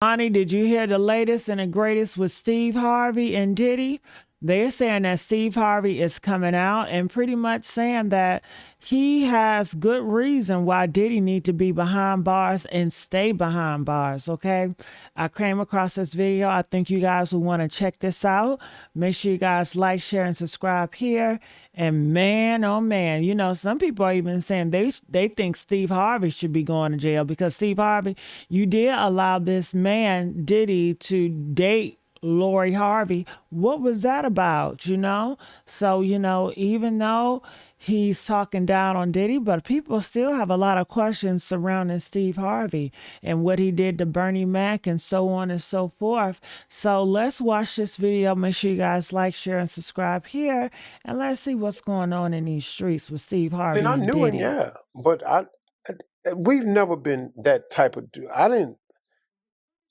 Bonnie, did you hear the latest and the greatest with Steve Harvey and Diddy? They're saying that Steve Harvey is coming out and pretty much saying that he has good reason why Diddy need to be behind bars and stay behind bars, okay? I came across this video. I think you guys will want to check this out. Make sure you guys like, share, and subscribe here. And man, oh man, you know, some people are even saying they think Steve Harvey should be going to jail because Steve Harvey, you did allow this man, Diddy, to date Lori Harvey. What was that about, you know? So, you know, even though he's talking down on Diddy, but people still have a lot of questions surrounding Steve Harvey and what he did to Bernie Mac and so on and so forth. So let's watch this video. Make sure you guys like, share, and subscribe here. And let's see what's going on in these streets with Steve Harvey I and knew him, Diddy. yeah. But we've never been that type of dude.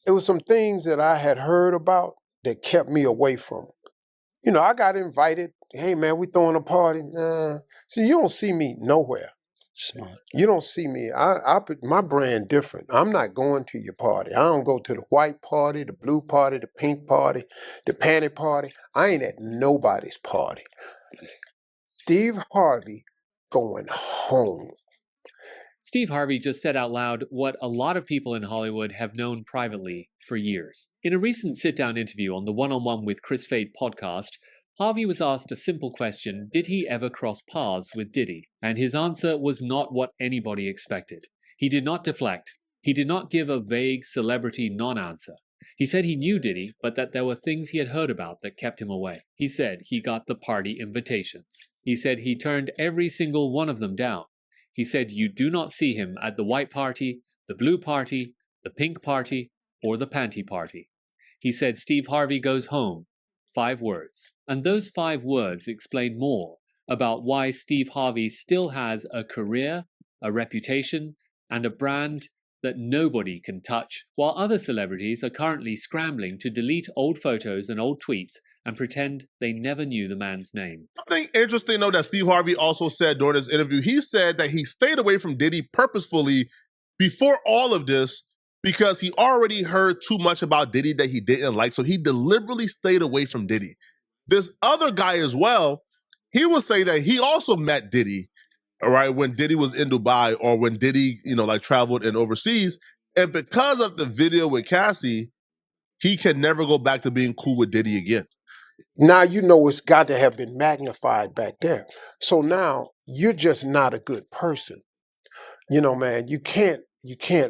It was some things that I had heard about that kept me away from. You know, I got invited. Hey, man, we throwing a party. See, you don't see me nowhere. Smart. You don't see me. My brand different. I'm not going to your party. I don't go to the white party, the blue party, the pink party, the panty party. I ain't at nobody's party. Steve Harvey going home. Steve Harvey just said out loud what a lot of people in Hollywood have known privately for years. In a recent sit-down interview on the One-on-One with Chris Fade podcast, Harvey was asked a simple question: did he ever cross paths with Diddy? And his answer was not what anybody expected. He did not deflect. He did not give a vague celebrity non-answer. He said he knew Diddy, but that there were things he had heard about that kept him away. He said he got the party invitations. He said he turned every single one of them down. He said you do not see him at the white party, the blue party, the pink party, or the panty party. He said Steve Harvey goes home. 5 words. And those 5 words explain more about why Steve Harvey still has a career, a reputation, and a brand that nobody can touch, while other celebrities are currently scrambling to delete old photos and old tweets and pretend they never knew the man's name. Something interesting, though, that Steve Harvey also said during this interview, he said that he stayed away from Diddy purposefully before all of this because he already heard too much about Diddy that he didn't like, so he deliberately stayed away from Diddy. This other guy as well, he will say that he also met Diddy, all right, when Diddy was in Dubai or when Diddy, traveled in overseas. And because of the video with Cassie, he can never go back to being cool with Diddy again. Now you know it's got to have been magnified back there. So now you're just not a good person. You know, man, you can't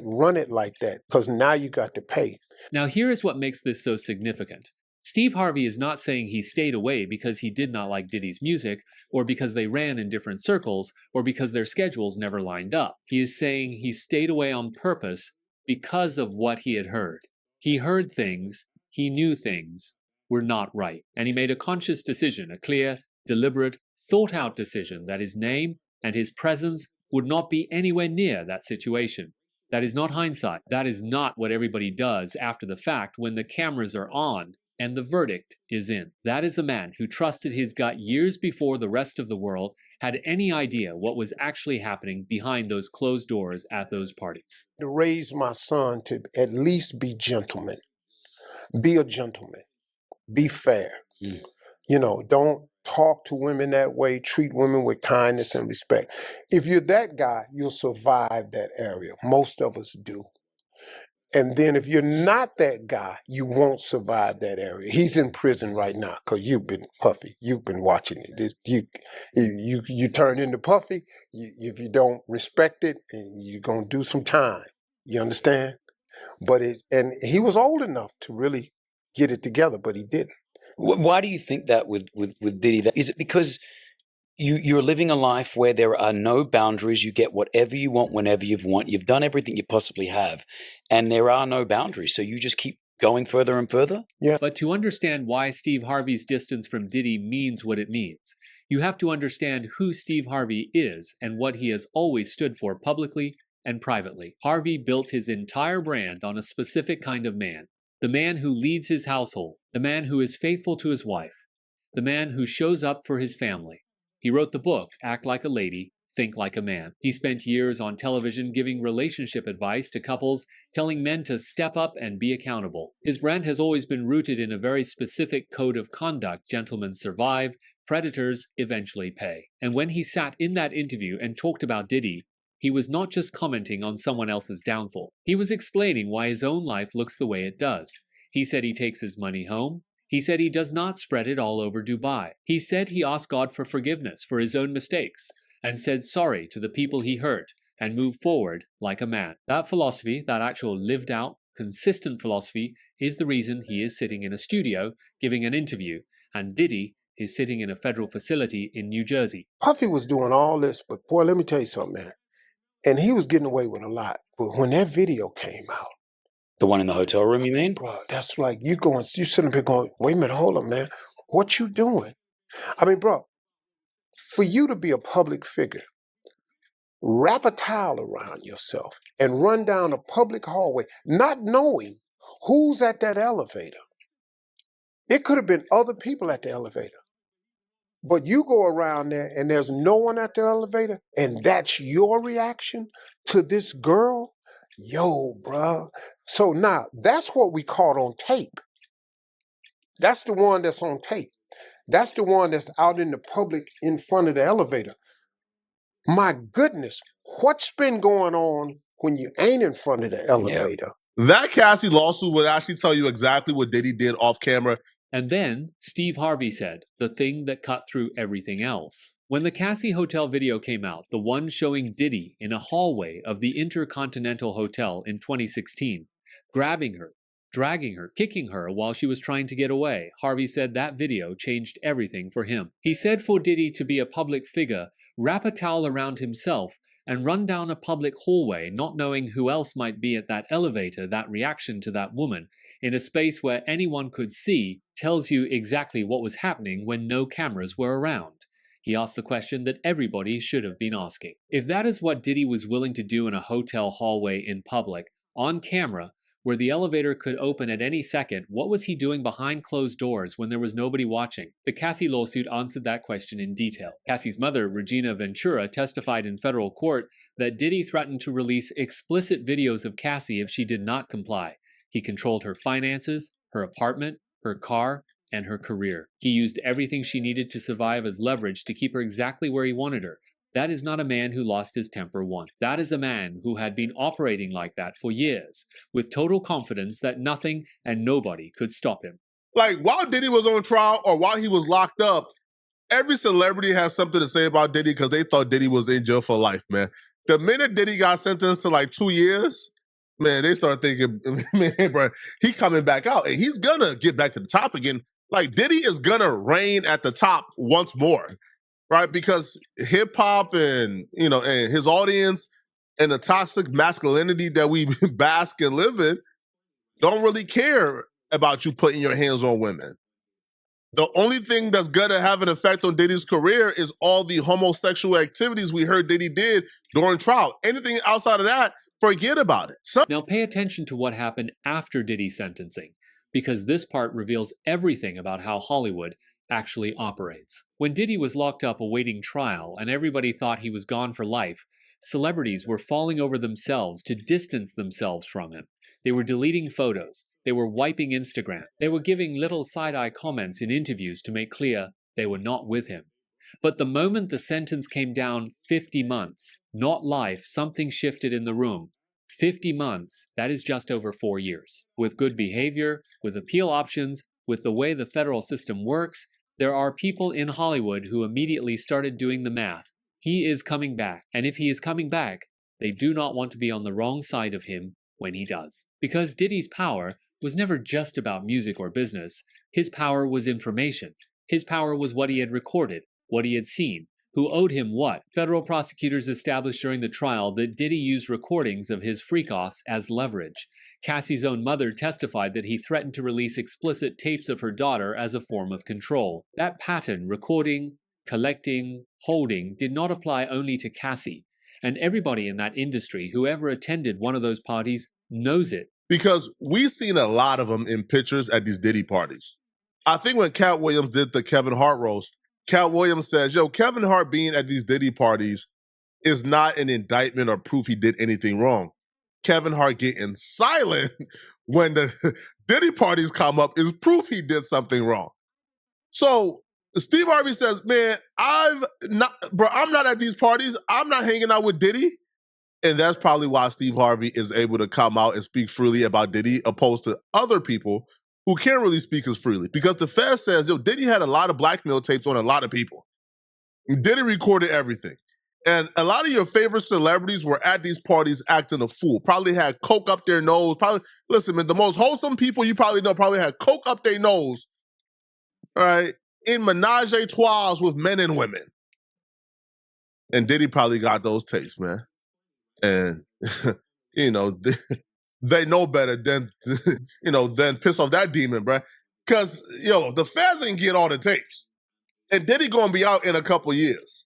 run it like that because now you got to pay. Now here is what makes this so significant. Steve Harvey is not saying he stayed away because he did not like Diddy's music, or because they ran in different circles, or because their schedules never lined up. He is saying he stayed away on purpose because of what he had heard. He heard things, he knew things were not right, and he made a conscious decision, a clear, deliberate, thought-out decision that his name and his presence would not be anywhere near that situation. That is not hindsight. That is not what everybody does after the fact when the cameras are on and the verdict is in. That is a man who trusted his gut years before the rest of the world had any idea what was actually happening behind those closed doors at those parties. To raise my son to at least be gentleman. Be a gentleman. Be fair. You know, don't talk to women that way. Treat women with kindness and respect. If you're that guy, you'll survive that area. Most of us do. And then if you're not that guy, you won't survive that area. He's in prison right now because you've been Puffy. You've been watching it. You turn into Puffy. If you don't respect it, you're going to do some time. You understand? And he was old enough to really get it together, but he didn't. Why do you think that with Diddy? Is it because you're living a life where there are no boundaries? You get whatever you want whenever you want. You've done everything you possibly have, and there are no boundaries. So you just keep going further and further? Yeah. But to understand why Steve Harvey's distance from Diddy means what it means, you have to understand who Steve Harvey is and what he has always stood for publicly and privately. Harvey built his entire brand on a specific kind of man. The man who leads his household, the man who is faithful to his wife, the man who shows up for his family. He wrote the book, Act Like a Lady, think like a man. He spent years on television giving relationship advice to couples, telling men to step up and be accountable. His brand has always been rooted in a very specific code of conduct: gentlemen survive, predators eventually pay. And when he sat in that interview and talked about Diddy, he was not just commenting on someone else's downfall. He was explaining why his own life looks the way it does. He said he takes his money home. He said he does not spread it all over Dubai. He said he asked God for forgiveness for his own mistakes and said sorry to the people he hurt and moved forward like a man. That philosophy, that actual lived out, consistent philosophy, is the reason he is sitting in a studio giving an interview, and Diddy is sitting in a federal facility in New Jersey. Puffy was doing all this, but boy, let me tell you something, man. And he was getting away with a lot. But when that video came out, The one in the hotel room, you mean? bro, that's like you sitting there going, wait a minute, hold up, man. What you doing? I mean, bro, for you to be a public figure, wrap a towel around yourself and run down a public hallway, not knowing who's at that elevator. It could have been other people at the elevator. But you go around there and there's no one at the elevator, and that's your reaction to this girl? Yo, bruh. So now, that's what we caught on tape. That's the one that's on tape. That's the one that's out in the public in front of the elevator. My goodness, what's been going on when you ain't in front of the elevator? That Cassie lawsuit would actually tell you exactly what Diddy did off camera. And then Steve Harvey said, the thing that cut through everything else. When the Cassie Hotel video came out, the one showing Diddy in a hallway of the Intercontinental Hotel in 2016, grabbing her, dragging her, kicking her while she was trying to get away, Harvey said that video changed everything for him. He said for Diddy to be a public figure, wrap a towel around himself, and run down a public hallway not knowing who else might be at that elevator, that reaction to that woman, in a space where anyone could see, tells you exactly what was happening when no cameras were around. He asked the question that everybody should have been asking. If that is what Diddy was willing to do in a hotel hallway in public, on camera, where the elevator could open at any second, what was he doing behind closed doors when there was nobody watching? The Cassie lawsuit answered that question in detail. Cassie's mother, Regina Ventura, testified in federal court that Diddy threatened to release explicit videos of Cassie if she did not comply. He controlled her finances, her apartment, her car, and her career. He used everything she needed to survive as leverage to keep her exactly where he wanted her. That is not a man who lost his temper once. That is a man who had been operating like that for years, with total confidence that nothing and nobody could stop him. Like, while Diddy was on trial or while he was locked up, every celebrity has something to say about Diddy because they thought Diddy was in jail for life, man. The minute Diddy got sentenced to like 2 years, man, they started thinking, man, bro, he coming back out and he's gonna get back to the top again. Like, Diddy is gonna reign at the top once more, right? Because hip hop and, you know, and his audience and the toxic masculinity that we bask and live in don't really care about you putting your hands on women. The only thing that's gonna have an effect on Diddy's career is all the homosexual activities we heard Diddy did during trial. Anything outside of that, forget about it. Now pay attention to what happened after Diddy's sentencing, because this part reveals everything about how Hollywood actually operates. When Diddy was locked up awaiting trial and everybody thought he was gone for life, celebrities were falling over themselves to distance themselves from him. They were deleting photos. They were wiping Instagram. They were giving little side-eye comments in interviews to make clear they were not with him. But the moment the sentence came down 50 months, not life, something shifted in the room. 50 months, that is just over 4 years. With good behavior, with appeal options, with the way the federal system works, there are people in Hollywood who immediately started doing the math. He is coming back, and if he is coming back, they do not want to be on the wrong side of him when he does. Because Diddy's power was never just about music or business. His power was information. His power was what he had recorded, what he had seen, who owed him what. Federal prosecutors established during the trial that Diddy used recordings of his freak-offs as leverage. Cassie's own mother testified that he threatened to release explicit tapes of her daughter as a form of control. That pattern, recording, collecting, holding, did not apply only to Cassie. And everybody in that industry, whoever attended one of those parties, knows it. Because we've seen a lot of them in pictures at these Diddy parties. I think when Cat Williams did the Kevin Hart roast, Cat Williams says, yo, Kevin Hart being at these Diddy parties is not an indictment or proof he did anything wrong. Kevin Hart getting silent when the Diddy parties come up is proof he did something wrong. So Steve Harvey says, man, I'm not at these parties. I'm not hanging out with Diddy. And that's probably why Steve Harvey is able to come out and speak freely about Diddy, opposed to other people who can't really speak as freely. Because the Fed says, yo, Diddy had a lot of blackmail tapes on a lot of people. Diddy recorded everything. And a lot of your favorite celebrities were at these parties acting a fool. Probably had coke up their nose. Listen, man, the most wholesome people you probably know probably had coke up their nose, all right, in menage a trois with men and women. And Diddy probably got those tapes, man. And, you know, they know better than, than piss off that demon, bruh. Because, the feds ain't get all the tapes. And Diddy gonna be out in a couple years.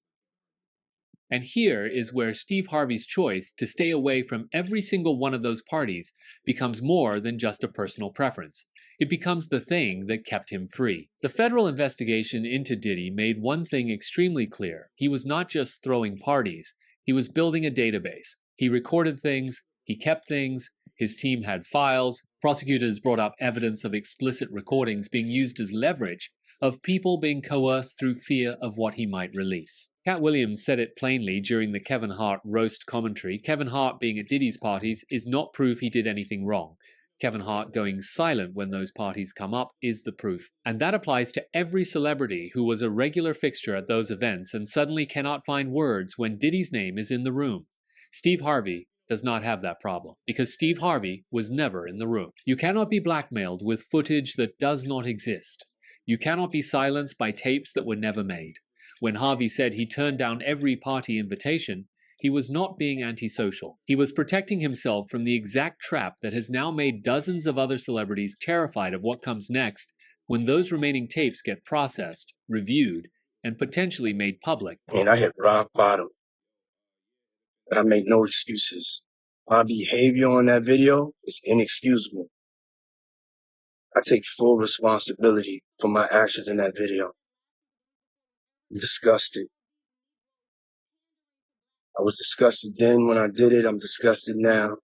And here is where Steve Harvey's choice to stay away from every single one of those parties becomes more than just a personal preference. It becomes the thing that kept him free. The federal investigation into Diddy made one thing extremely clear. He was not just throwing parties, he was building a database. He recorded things, he kept things, his team had files, prosecutors brought up evidence of explicit recordings being used as leverage, of people being coerced through fear of what he might release. Cat Williams said it plainly during the Kevin Hart roast commentary. Kevin Hart being at Diddy's parties is not proof he did anything wrong. Kevin Hart going silent when those parties come up is the proof. And that applies to every celebrity who was a regular fixture at those events and suddenly cannot find words when Diddy's name is in the room. Steve Harvey does not have that problem, because Steve Harvey was never in the room. You cannot be blackmailed with footage that does not exist. You cannot be silenced by tapes that were never made. When Harvey said he turned down every party invitation, he was not being antisocial. He was protecting himself from the exact trap that has now made dozens of other celebrities terrified of what comes next when those remaining tapes get processed, reviewed, and potentially made public. And I hit rock bottom. But I make no excuses. My behavior on that video is inexcusable. I take full responsibility for my actions in that video. I'm disgusted. I was disgusted then when I did it. I'm disgusted now.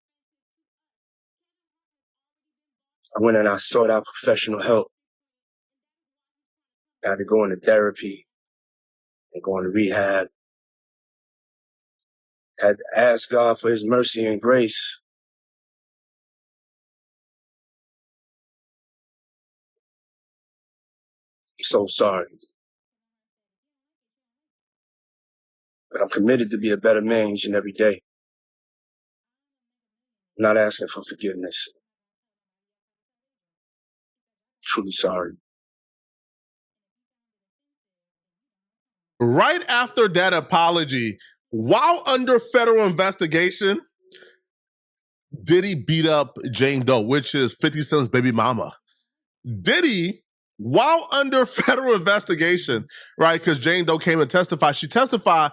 I went and I sought out professional help. I had to go into therapy and go into rehab. I had to ask God for his mercy and grace. I'm so sorry. But I'm committed to be a better man each and every day. I'm not asking for forgiveness. I'm truly sorry. Right after that apology, while under federal investigation, Diddy beat up Jane Doe, which is 50 Cent's baby mama. Diddy, while under federal investigation, right, because Jane Doe came and testified, she testified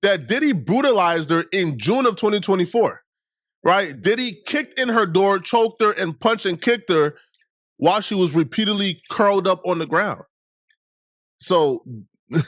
that Diddy brutalized her in June of 2024, right? Diddy kicked in her door, choked her, and punched and kicked her while she was repeatedly curled up on the ground. So,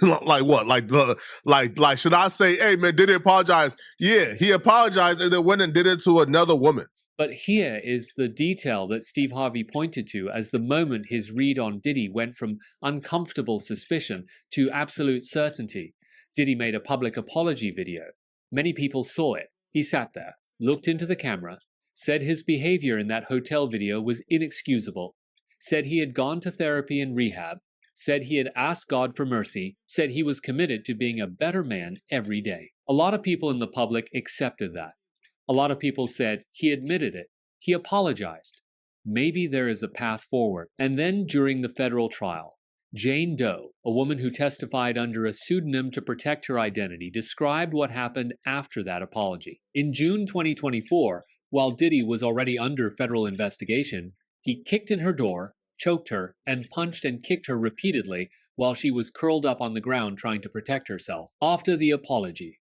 like what? Like, should I say, hey, man, Diddy apologize? Yeah, he apologized and then went and did it to another woman. But here is the detail that Steve Harvey pointed to as the moment his read on Diddy went from uncomfortable suspicion to absolute certainty. Diddy made a public apology video. Many people saw it. He sat there, looked into the camera, said his behavior in that hotel video was inexcusable, said he had gone to therapy and rehab, said he had asked God for mercy, said he was committed to being a better man every day. A lot of people in the public accepted that. A lot of people said he admitted it. He apologized. Maybe there is a path forward. And then during the federal trial, Jane Doe, a woman who testified under a pseudonym to protect her identity, described what happened after that apology. In June 2024, while Diddy was already under federal investigation, he kicked in her door, choked her, and punched and kicked her repeatedly while she was curled up on the ground trying to protect herself. After the apology,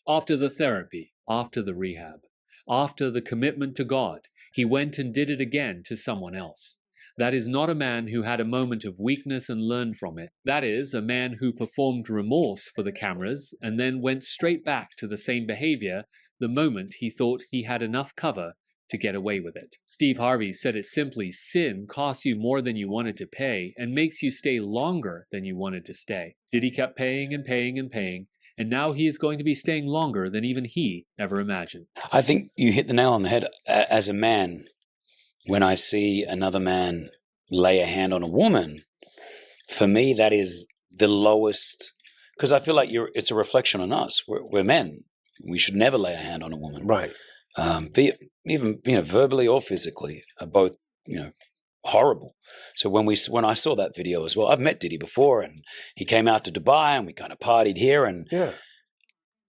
after the therapy, after the rehab, after the commitment to God, he went and did it again to someone else. That is not a man who had a moment of weakness and learned from it. That is a man who performed remorse for the cameras and then went straight back to the same behavior the moment he thought he had enough cover to get away with it. Steve Harvey said it simply, sin costs you more than you wanted to pay and makes you stay longer than you wanted to stay. Diddy kept paying and paying and paying, and now he is going to be staying longer than even he ever imagined. I think you hit the nail on the head. As a man, when I see another man lay a hand on a woman, for me, that is the lowest, because I feel like it's a reflection on us. We're men. We should never lay a hand on a woman. Right. Be it even, verbally or physically, are both, horrible. So when I saw that video as well, I've met Diddy before, and he came out to Dubai and we kind of partied here, and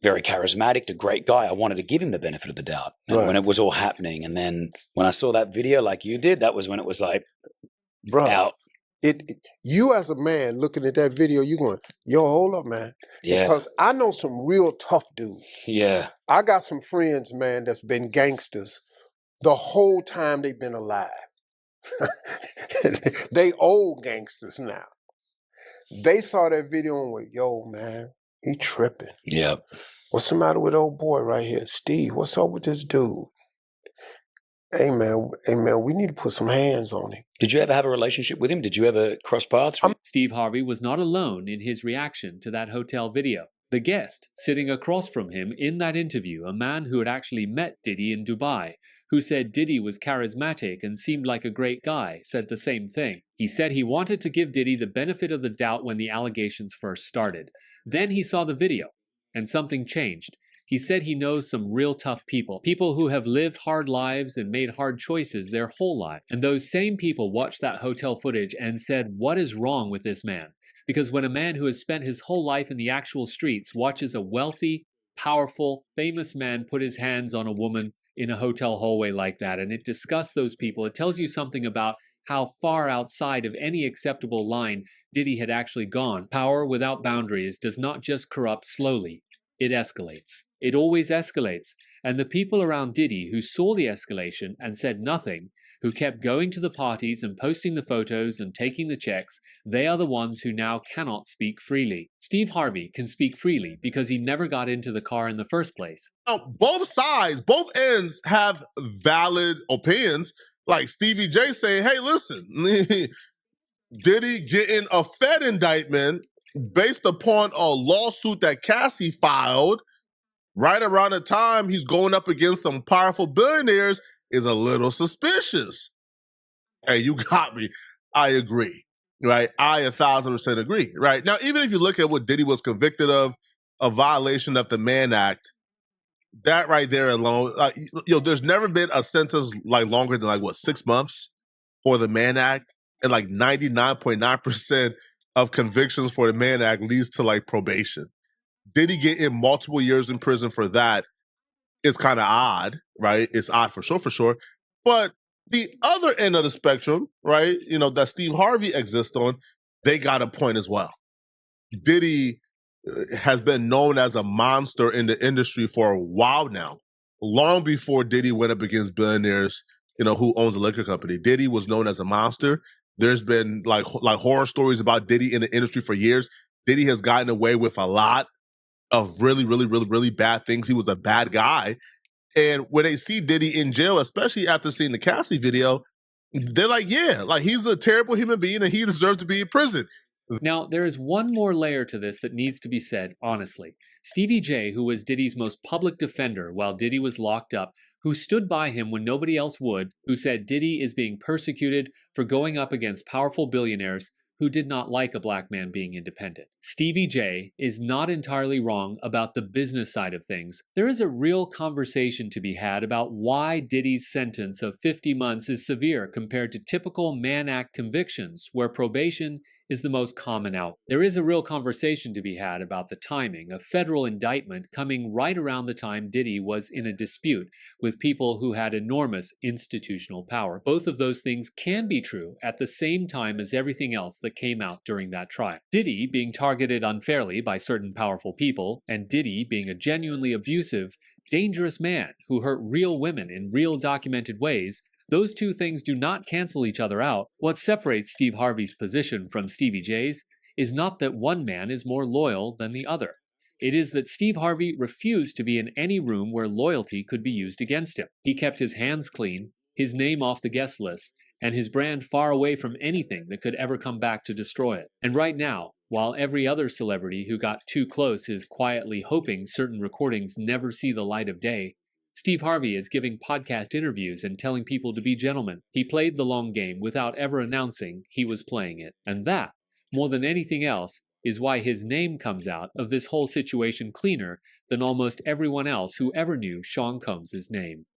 very charismatic, a great guy. I wanted to give him the benefit of the doubt when it was all happening. And then when I saw that video like you did, that was when it was like, out. You as a man looking at that video, you going, yo, hold up, man. Yeah. Because I know some real tough dudes. Yeah. I got some friends, man, that's been gangsters the whole time they've been alive. They old gangsters now. They saw that video and went, yo, man, he tripping. Yeah. What's the matter with old boy right here? Steve, what's up with this dude? Hey man, we need to put some hands on him. Did you ever have a relationship with him? Did you ever cross paths? Steve Harvey was not alone in his reaction to that hotel video. The guest sitting across from him in that interview, a man who had actually met Diddy in Dubai, who said Diddy was charismatic and seemed like a great guy, said the same thing. He said he wanted to give Diddy the benefit of the doubt when the allegations first started. Then he saw the video, and something changed. He said he knows some real tough people who have lived hard lives and made hard choices their whole life. And those same people watched that hotel footage and said, what is wrong with this man? Because when a man who has spent his whole life in the actual streets watches a wealthy, powerful, famous man put his hands on a woman in a hotel hallway like that, and it disgusts those people, it tells you something about how far outside of any acceptable line Diddy had actually gone. Power without boundaries does not just corrupt slowly. It escalates. It always escalates. And the people around Diddy who saw the escalation and said nothing, who kept going to the parties and posting the photos and taking the checks, they are the ones who now cannot speak freely. Steve Harvey can speak freely because he never got into the car in the first place. Now, both sides, both ends have valid opinions. Like Stevie J saying, hey, listen, Diddy getting a Fed indictment based upon a lawsuit that Cassie filed right around the time he's going up against some powerful billionaires is a little suspicious. Hey, you got me. I agree, right? I 1,000% agree, right? Now, even if you look at what Diddy was convicted of, a violation of the Mann Act, that right there alone, there's never been a sentence like longer than 6 months for the Mann Act, and 99.9% of convictions for the Mann Act leads to probation. Diddy getting multiple years in prison for that is kind of odd, right? It's odd for sure. But the other end of the spectrum, right, that Steve Harvey exists on, they got a point as well. Diddy has been known as a monster in the industry for a while now, long before Diddy went up against billionaires, who owns a liquor company. Diddy was known as a monster. There's been like horror stories about Diddy in the industry for years. Diddy has gotten away with a lot of really, really, really, really bad things. He was a bad guy. And when they see Diddy in jail, especially after seeing the Cassie video, they're like, yeah, he's a terrible human being and he deserves to be in prison. Now, there is one more layer to this that needs to be said, honestly. Stevie J, who was Diddy's most public defender while Diddy was locked up, who stood by him when nobody else would, who said Diddy is being persecuted for going up against powerful billionaires who did not like a black man being independent. Stevie J is not entirely wrong about the business side of things. There is a real conversation to be had about why Diddy's sentence of 50 months is severe compared to typical Mann Act convictions, where probation is the most common out. There is a real conversation to be had about the timing, a federal indictment coming right around the time Diddy was in a dispute with people who had enormous institutional power. Both of those things can be true at the same time as everything else that came out during that trial. Diddy being targeted unfairly by certain powerful people, and Diddy being a genuinely abusive, dangerous man who hurt real women in real documented ways, Those two things do not cancel each other out. What separates Steve Harvey's position from Stevie J's is not that one man is more loyal than the other. It is that Steve Harvey refused to be in any room where loyalty could be used against him. He kept his hands clean, his name off the guest list, and his brand far away from anything that could ever come back to destroy it. And right now, while every other celebrity who got too close is quietly hoping certain recordings never see the light of day, Steve Harvey is giving podcast interviews and telling people to be gentlemen. He played the long game without ever announcing he was playing it. And that, more than anything else, is why his name comes out of this whole situation cleaner than almost everyone else who ever knew Sean Combs' name.